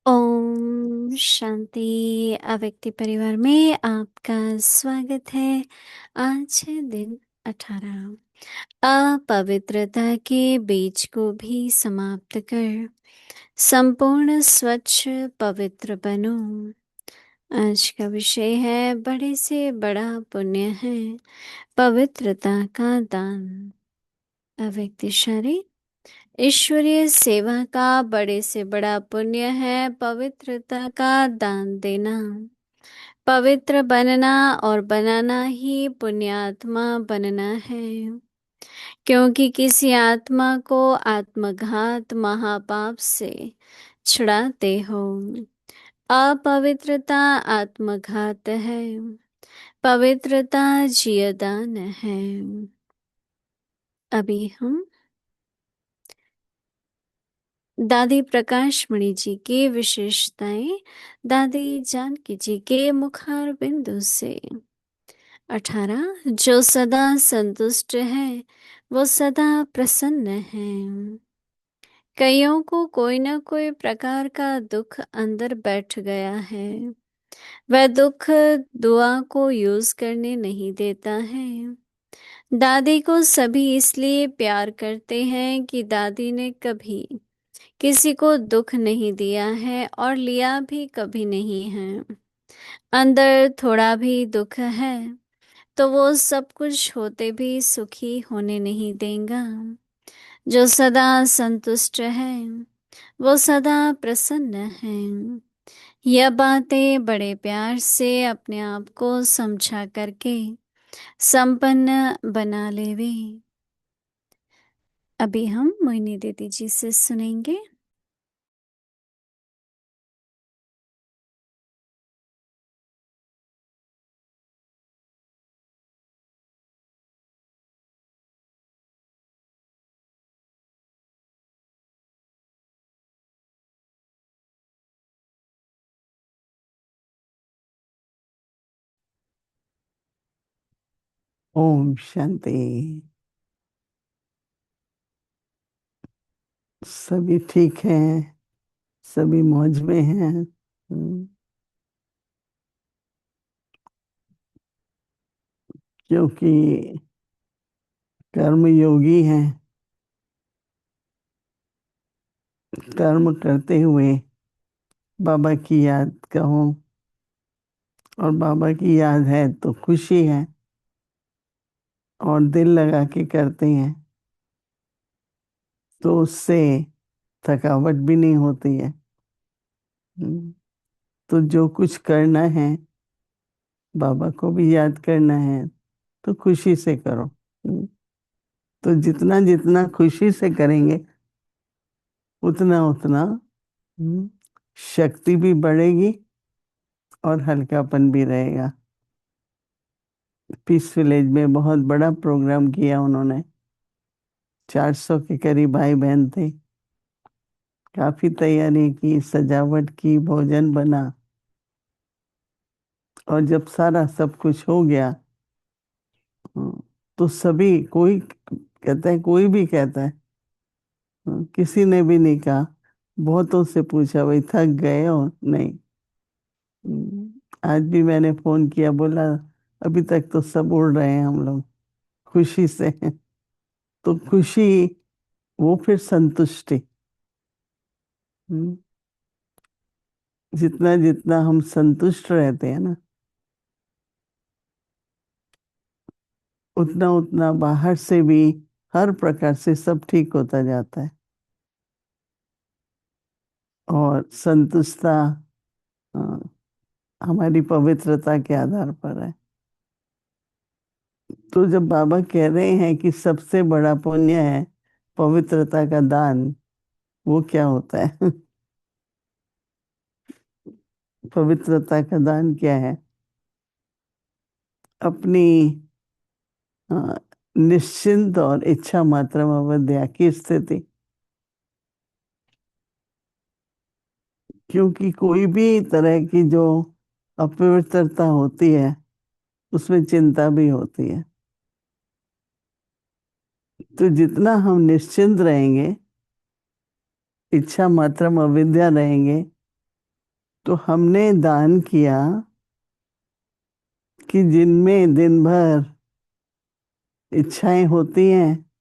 ओम शांति। अव्यक्ति परिवार में आपका स्वागत है। आज है दिन 18। अपवित्रता के बीज को भी समाप्त कर संपूर्ण स्वच्छ पवित्र बनो। आज का विषय है बड़े से बड़ा पुण्य है पवित्रता का दान। अव्यक्ति शरीर ईश्वरीय सेवा का बड़े से बड़ा पुण्य है पवित्रता का दान देना। पवित्र बनना और बनाना ही पुण्यात्मा बनना है, क्योंकि किसी आत्मा को आत्मघात महापाप से छुड़ाते हो। अपवित्रता आत्मघात है, पवित्रता जीवदान है। अभी हम दादी प्रकाश मणि जी की विशेषताएं दादी जानकी जी के मुखार बिंदु से। 18 जो सदा संतुष्ट है वो सदा प्रसन्न है। कईयों को कोई न कोई प्रकार का दुख अंदर बैठ गया है। वह दुख दुआ को यूज करने नहीं देता है। दादी को सभी इसलिए प्यार करते हैं कि दादी ने कभी किसी को दुख नहीं दिया है और लिया भी कभी नहीं है। अंदर थोड़ा भी दुख है तो वो सब कुछ होते भी सुखी होने नहीं देगा। जो सदा संतुष्ट है वो सदा प्रसन्न है। यह बातें बड़े प्यार से अपने आप को समझा करके संपन्न बना लेवे। अभी हम मोहिनी दीदी जी से सुनेंगे। ओम शांति। सभी ठीक हैं, सभी मौज में हैं। क्योंकि कर्म योगी हैं। कर्म करते हुए बाबा की याद कहो, और बाबा की याद है तो खुशी है, और दिल लगा के करते हैं तो उससे थकावट भी नहीं होती है। तो जो कुछ करना है, बाबा को भी याद करना है तो खुशी से करो। तो जितना जितना खुशी से करेंगे उतना उतना शक्ति भी बढ़ेगी और हल्कापन भी रहेगा। पीस विलेज में बहुत बड़ा प्रोग्राम किया उन्होंने। 400 के करीब भाई बहन थे। काफी तैयारी की, सजावट की, भोजन बना, और जब सारा सब कुछ हो गया तो सभी, कोई कहता है, कोई भी कहता है, किसी ने भी नहीं कहा। बहुतों से पूछा, भाई थक गए हो? नहीं। आज भी मैंने फोन किया, बोला अभी तक तो सब उड़ रहे हैं हम लोग खुशी से। तो खुशी, वो फिर संतुष्टि। हम्म, जितना जितना हम संतुष्ट रहते हैं ना, उतना उतना बाहर से भी हर प्रकार से सब ठीक होता जाता है। और संतुष्टता हमारी पवित्रता के आधार पर है। तो जब बाबा कह रहे हैं कि सबसे बड़ा पुण्य है पवित्रता का दान, वो क्या होता है? पवित्रता का दान क्या है? अपनी निश्चिंत और इच्छा मात्र अवध्या की स्थिति। क्योंकि कोई भी तरह की जो अपवित्रता होती है उसमें चिंता भी होती है। तो जितना हम निश्चिंत रहेंगे, इच्छा मात्रम अविद्या रहेंगे, तो हमने दान किया कि जिनमें दिन भर इच्छाएं होती हैं,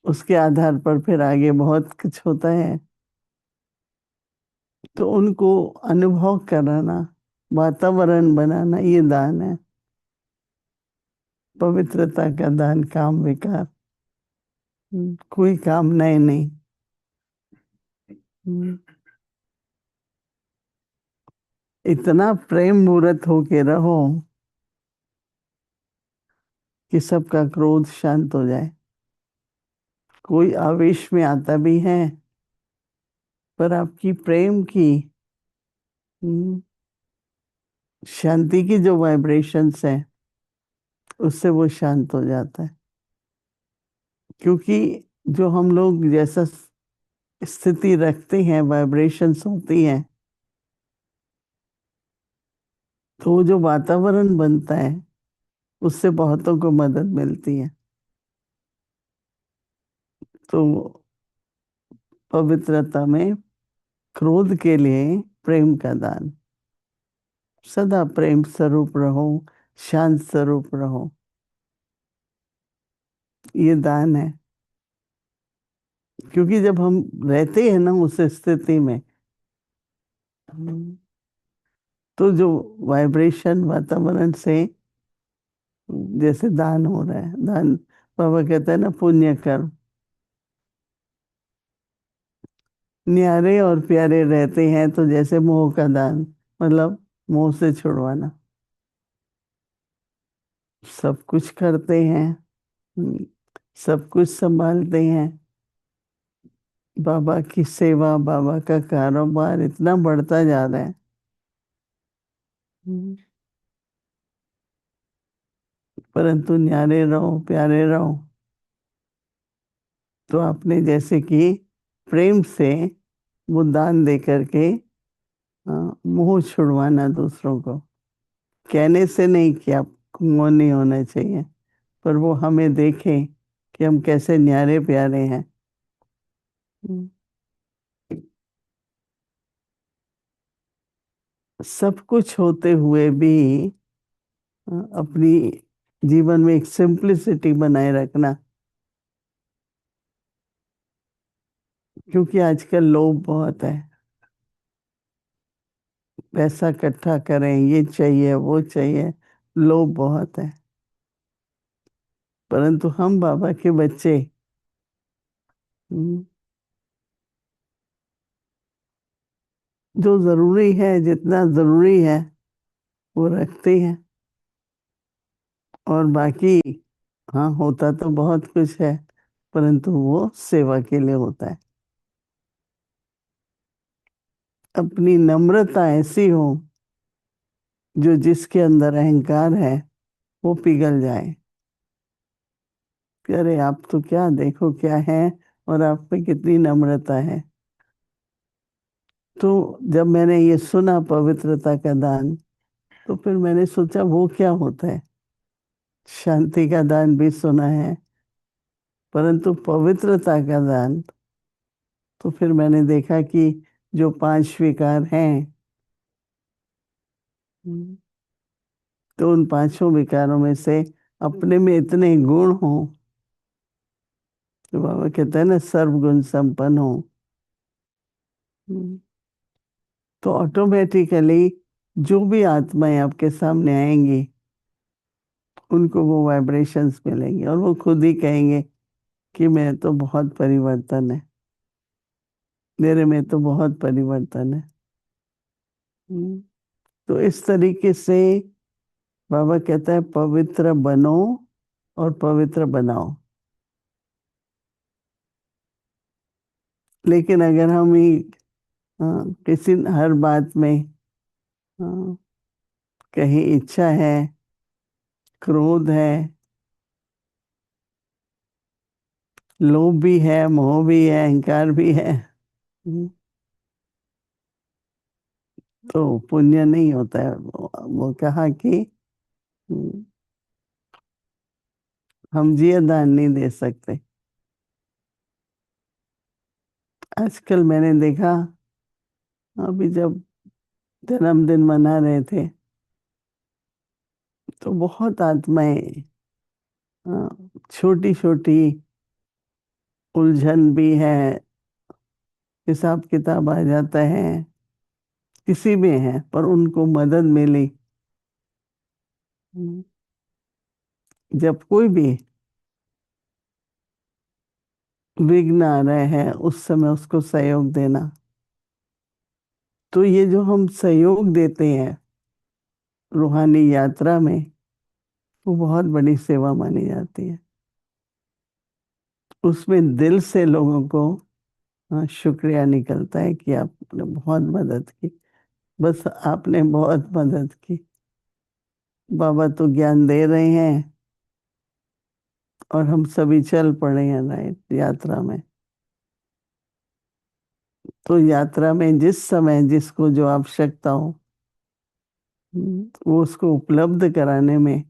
उसके आधार पर फिर आगे बहुत कुछ होता है, तो उनको अनुभव कराना, वातावरण बनाना, ये दान है। पवित्रता का दान, काम विकार, कोई कामना ही नहीं। हम्म, इतना प्रेम मूर्त होके रहो कि सबका क्रोध शांत हो जाए। कोई आवेश में आता भी है, पर आपकी प्रेम की, हम्म, शांति की जो वाइब्रेशंस है, उससे वो शांत हो जाता है। क्योंकि जो हम लोग जैसा स्थिति रखते हैं, वाइब्रेशंस होती हैं, तो वो जो वातावरण बनता है, उससे बहुतों को मदद मिलती है। तो पवित्रता में क्रोध के लिए प्रेम का दान, सदा प्रेम स्वरूप रहो, शांत स्वरूप रहो, ये दान है। क्योंकि जब हम रहते हैं ना उस स्थिति में, तो जो वाइब्रेशन वातावरण से, जैसे दान हो रहा है, दान बाबा कहता है ना, पुण्य कर्म, न्यारे और प्यारे रहते हैं तो जैसे मोह का दान, मतलब मोह से छुड़वाना। सब कुछ करते हैं, सब कुछ संभालते हैं, बाबा की सेवा, बाबा का कारोबार इतना बढ़ता जा रहा है। हम्म, परंतु न्यारे रहो, प्यारे रहो। तो आपने जैसे कि प्रेम से वो दान दे करके मोह छुड़वाना दूसरों को, कहने से नहीं कि आपको मोह नहीं होना चाहिए, पर वो हमें देखें कि हम कैसे न्यारे प्यारे हैं। हम्म, सब कुछ होते हुए भी अपनी जीवन में एक सिंप्लिसिटी बनाए रखना। क्योंकि आजकल लोभ बहुत है, पैसा इकट्ठा करें, ये चाहिए वो चाहिए, लोभ बहुत है। परंतु हम बाबा के बच्चे, हम्म, जो जरूरी है, जितना जरूरी है वो रखते हैं। और बाकी, हाँ, होता तो बहुत कुछ है, परंतु वो सेवा के लिए होता है। अपनी नम्रता ऐसी हो, जो जिसके अंदर अहंकार है वो पिघल जाए कि अरे आप तो क्या, देखो क्या है, और आप में कितनी नम्रता है। तो जब मैंने ये सुना पवित्रता का दान, तो फिर मैंने सोचा वो क्या होता है। शांति का दान भी सुना है, परंतु पवित्रता का दान, तो फिर मैंने देखा कि जो 5 विकार हैं, तो उन 5 विकारों में से अपने में इतने गुण हो, तो बाबा कहते हैं ना, सर्वगुण संपन्न हो, तो ऑटोमेटिकली जो भी आत्माएं आपके सामने आएंगी, उनको वो वाइब्रेशंस मिलेंगे और वो खुद ही कहेंगे कि मैं तो बहुत परिवर्तन है, मेरे में तो बहुत परिवर्तन है। हम्म, तो इस तरीके से बाबा कहता है पवित्र बनो और पवित्र बनाओ। लेकिन अगर हम ही किसी हर बात में, हाँ, कहीं इच्छा है, क्रोध है, लोभ भी है, मोह भी है, अहंकार भी है, तो पुण्य नहीं होता है। वो कहा कि हम्म, हम जिया दान नहीं दे सकते। आजकल मैंने देखा अभी जब जन्मदिन मना रहे थे तो बहुत आत्माएं, छोटी छोटी उलझन भी है, हिसाब किताब आ जाता है, किसी में है पर उनको मदद मिली। हम्म, जब कोई भी विघ्न आ रहे हैं उस समय उसको सहयोग देना, तो ये जो हम सहयोग देते हैं रूहानी यात्रा में, वो बहुत बड़ी सेवा मानी जाती है। उसमें दिल से लोगों को शुक्रिया निकलता है कि आपने बहुत मदद की, बस आपने बहुत मदद की। बाबा तो ज्ञान दे रहे हैं और हम सभी चल पड़े हैं राइट यात्रा में। तो यात्रा में जिस समय जिसको जो आवश्यकता हो, वो उसको उपलब्ध कराने में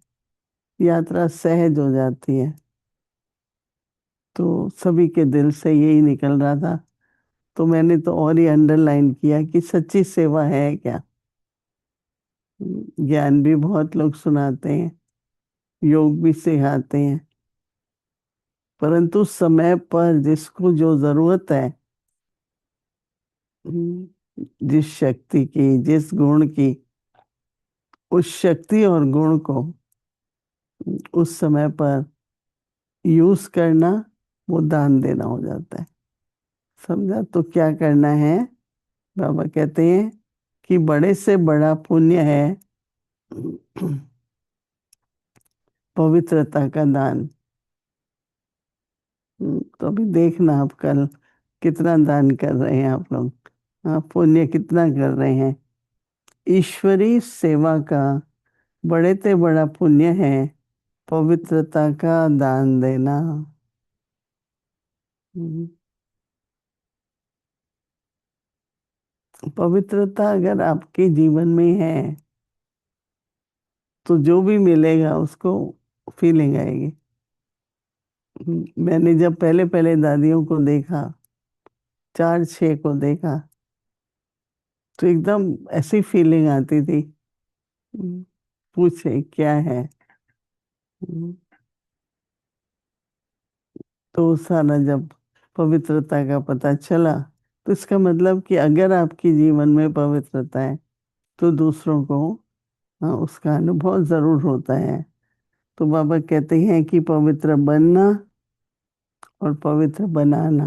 यात्रा सहज हो जाती है। तो सभी के दिल से यही निकल रहा था। तो मैंने तो और ही अंडरलाइन किया कि सच्ची सेवा है क्या। ज्ञान भी बहुत लोग सुनाते हैं, योग भी सिखाते हैं, परंतु समय पर जिसको जो जरूरत है, जिस शक्ति की, जिस गुण की, उस शक्ति और गुण को उस समय पर यूज करना, वो दान देना हो जाता है। समझा? तो क्या करना है? बाबा कहते हैं कि बड़े से बड़ा पुण्य है पवित्रता का दान। तो अभी देखना आप कल कितना दान कर रहे हैं आप लोग, पुण्य कितना कर रहे हैं। ईश्वरी सेवा का बड़े से बड़ा पुण्य है पवित्रता का दान देना। हम्म, पवित्रता अगर आपके जीवन में है तो जो भी मिलेगा उसको फीलिंग आएगी। मैंने जब पहले पहले दादियों को देखा, 4-6 को देखा, तो एकदम ऐसी फीलिंग आती थी। हम्म, पूछे क्या है। हम्म, तो सारा जब पवित्रता का पता चला, तो इसका मतलब कि अगर आपके जीवन में पवित्रता है तो दूसरों को उसका अनुभव जरूर होता है। तो बाबा कहते हैं कि पवित्र बनना और पवित्र बनाना।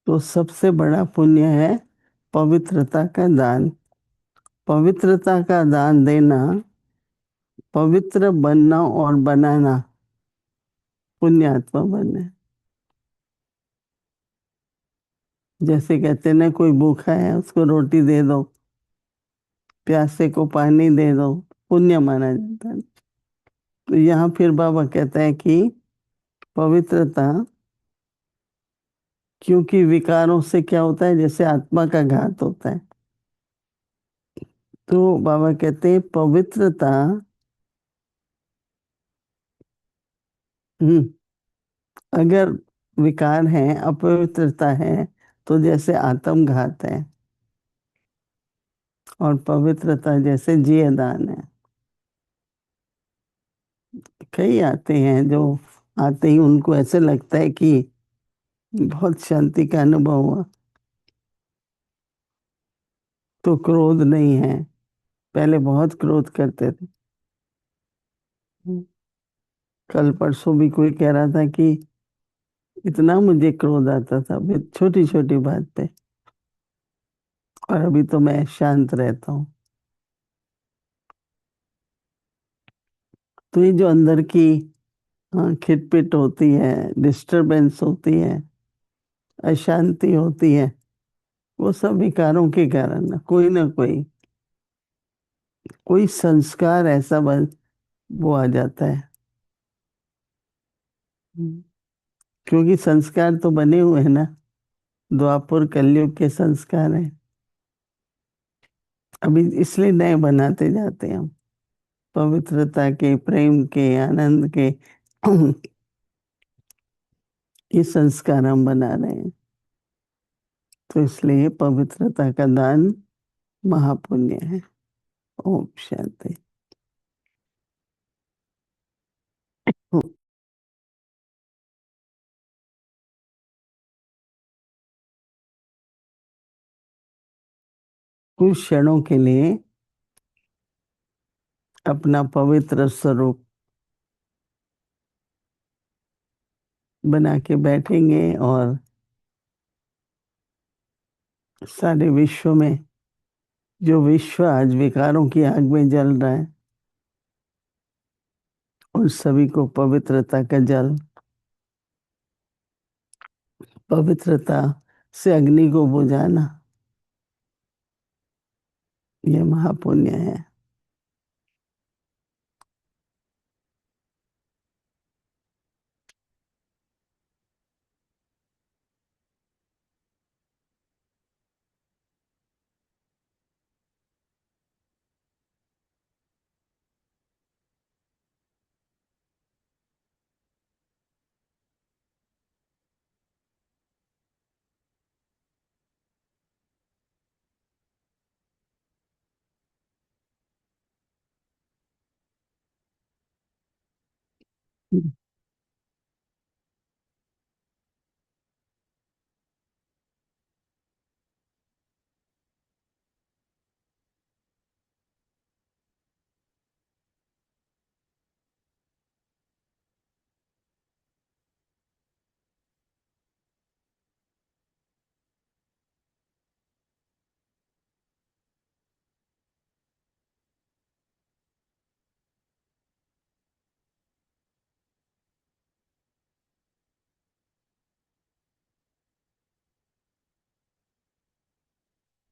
तो सबसे बड़ा पुण्य है पवित्रता का दान। पवित्रता का दान देना, पवित्र बनना और बनाना, पुण्यात्मा बनना। जैसे कहते हैं ना, कोई भूखा है उसको रोटी दे दो, प्यासे को पानी दे दो, पुण्य माना जाता है। तो यहाँ फिर बाबा कहते हैं कि पवित्रता, क्योंकि विकारों से क्या होता है, जैसे आत्मा का घात होता है। तो बाबा कहते हैं पवित्रता, हम्म, अगर विकार है, अपवित्रता है, तो जैसे आत्मघात है, और पवित्रता जैसे जियदान है। कई आते हैं जो आते ही उनको ऐसे लगता है कि बहुत शांति का अनुभव हुआ, तो क्रोध नहीं है। पहले बहुत क्रोध करते थे। कल परसों भी कोई कह रहा था कि इतना मुझे क्रोध आता था छोटी छोटी बात पे, और अभी तो मैं शांत रहता हूँ। तो ये जो अंदर की खिटपिट होती है, डिस्टरबेंस होती है, अशांति होती है, वो सब विकारों के कारण कोई ना कोई कोई संस्कार ऐसा बन वो आ जाता है। हम्म। क्योंकि संस्कार तो बने हुए हैं ना, द्वापर कलयुग के संस्कार हैं। अभी इसलिए नए बनाते जाते हैं हम, पवित्रता के, प्रेम के, आनंद के ये संस्कार हम बना रहे हैं। तो इसलिए पवित्रता का दान महापुण्य है। ओम शांति। कुछ क्षणों के लिए अपना पवित्र स्वरूप बना के बैठेंगे, और सारे विश्व में, जो विश्व आज विकारों की आग में जल रहा है, उन सभी को पवित्रता का जल, पवित्रता से अग्नि को बुझाना, ये महापुण्य है।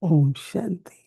ओम शांति।